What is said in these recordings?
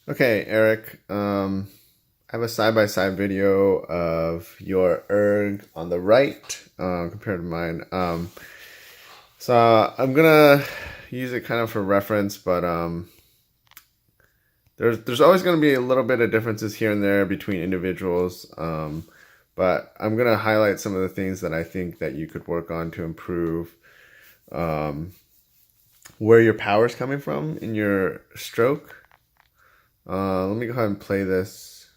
Okay, Eric, I have a side-by-side video of your ERG on the right compared to mine. So I'm gonna use it kind of for reference, but there's always gonna be a little bit of differences here and there between individuals. But I'm gonna highlight some of the things that I think that you could work on to improve where your power is coming from in your stroke. Let me go ahead and play this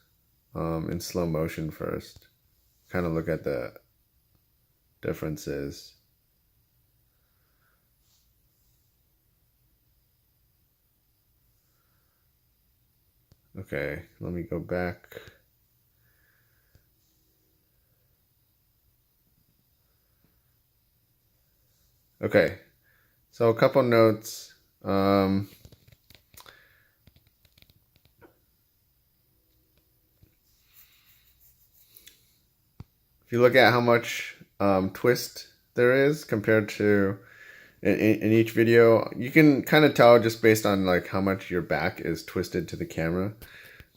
in slow motion first. Kind of look at the differences. Okay, let me go back. Okay, so a couple notes. If you look at how much twist there is compared to in each video, you can kind of tell just based on like how much your back is twisted to the camera.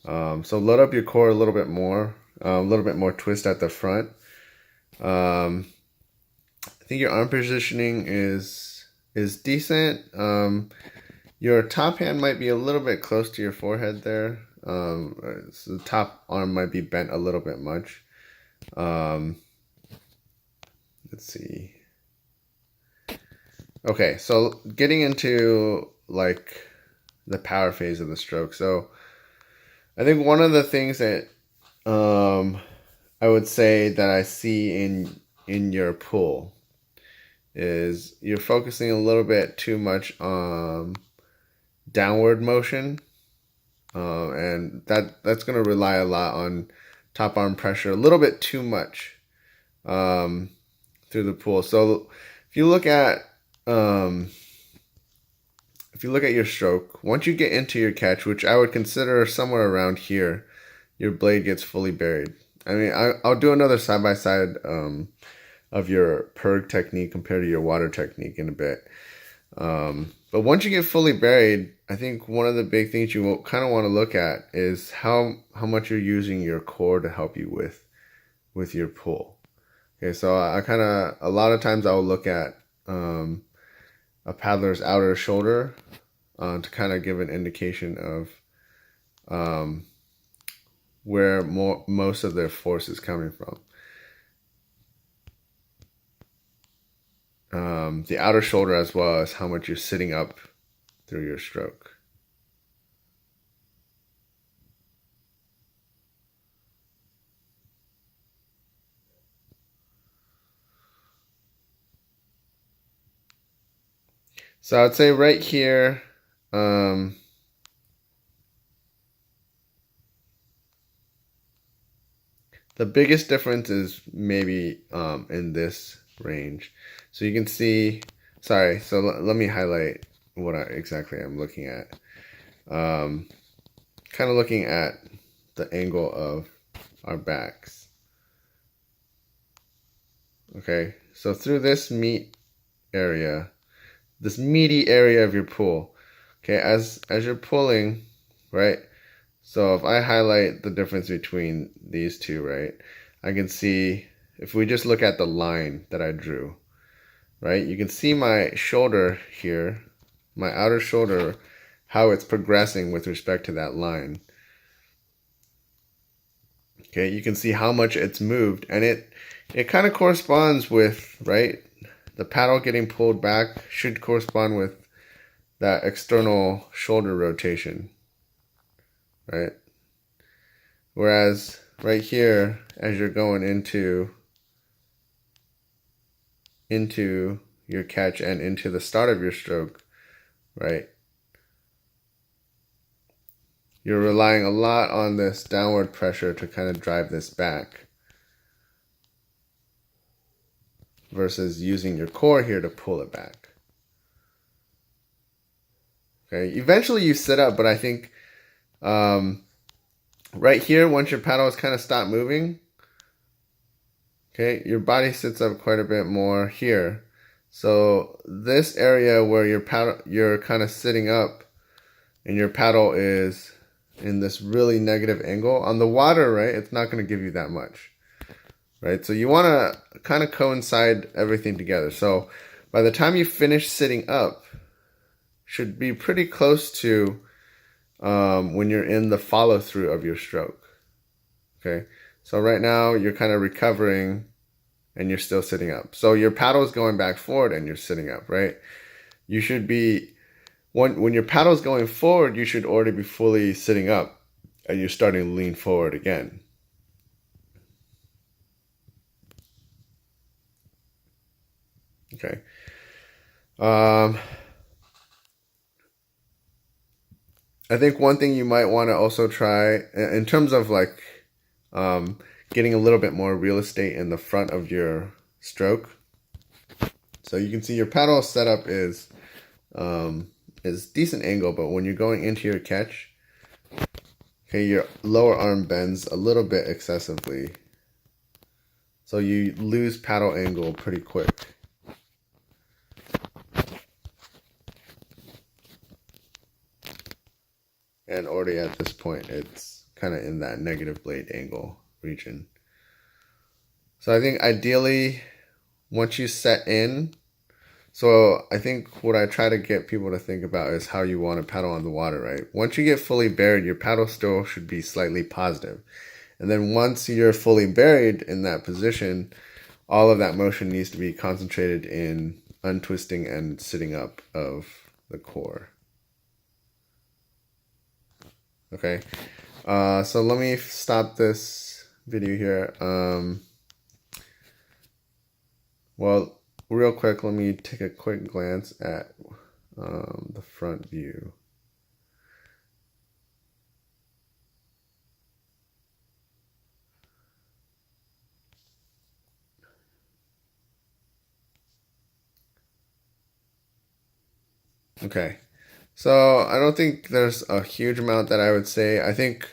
So load up your core a little bit more twist at the front. I think your arm positioning is decent. Your top hand might be a little bit close to your forehead there. So the top arm might be bent a little bit much. Let's see. Okay, so getting into like the power phase of the stroke. So I think one of the things that I would say that I see in your pull is you're focusing a little bit too much on downward motion, and that's going to rely a lot on top arm pressure, a little bit too much through the pull. So if you look at your stroke, once you get into your catch, which I would consider somewhere around here, your blade gets fully buried. I mean, I'll do another side-by-side of your pERG technique compared to your water technique in a bit. But once you get fully buried, I think one of the big things you kind of want to look at is how much you're using your core to help you with your pull. Okay, so a lot of times I'll look at a paddler's outer shoulder to kind of give an indication of where most of their force is coming from. The outer shoulder as well as how much you're sitting up through your stroke. So I'd say right here, the biggest difference is maybe in this range. So you can see, sorry, so let me highlight what exactly I'm looking at. Kind of looking at the angle of our backs. Okay, so through this meaty area of your pull, okay, as you're pulling, right? So if I highlight the difference between these two, right, I can see, if we just look at the line that I drew, right, you can see my shoulder here, my outer shoulder, how it's progressing with respect to that line. Okay, you can see how much it's moved, and it kind of corresponds with, right, the paddle getting pulled back should correspond with that external shoulder rotation, right? Whereas right here, as you're going into your catch and into the start of your stroke, right, you're relying a lot on this downward pressure to kind of drive this back versus using your core here to pull it back. Okay, eventually you sit up, but I think right here, once your paddles kind of stop moving, okay, your body sits up quite a bit more here. So this area where you're kind of sitting up and your paddle is in this really negative angle. On the water, right, it's not going to give you that much, right? So you want to kind of coincide everything together. So by the time you finish sitting up, should be pretty close to when you're in the follow through of your stroke. Okay, so right now you're kind of recovering and you're still sitting up. So your paddle is going back forward and you're sitting up, right? You should be, when your paddle is going forward, you should already be fully sitting up and you're starting to lean forward again. Okay. I think one thing you might want to also try in terms of like getting a little bit more real estate in the front of your stroke. So you can see your paddle setup is decent angle, but when you're going into your catch, okay, your lower arm bends a little bit excessively. So you lose paddle angle pretty quick. And already at this point, it's kind of in that negative blade angle region. So I think ideally, once you set in, so I think what I try to get people to think about is how you want to paddle on the water, right? Once you get fully buried, your paddle still should be slightly positive. And then once you're fully buried in that position, all of that motion needs to be concentrated in untwisting and sitting up of the core. Okay, so let me stop this video here. Well, real quick, let me take a quick glance at the front view. Okay, so I don't think there's a huge amount that I would say. I think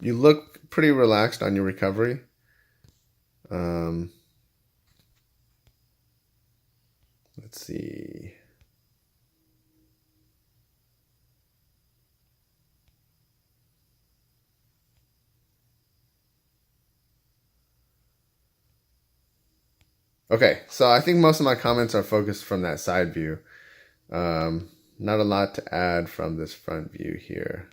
you look pretty relaxed on your recovery. Let's see. Okay, so I think most of my comments are focused from that side view. Not a lot to add from this front view here.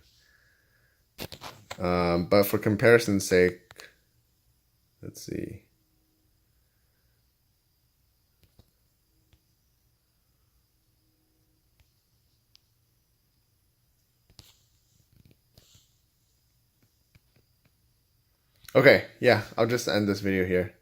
But for comparison's sake, let's see. Okay, yeah, I'll just end this video here.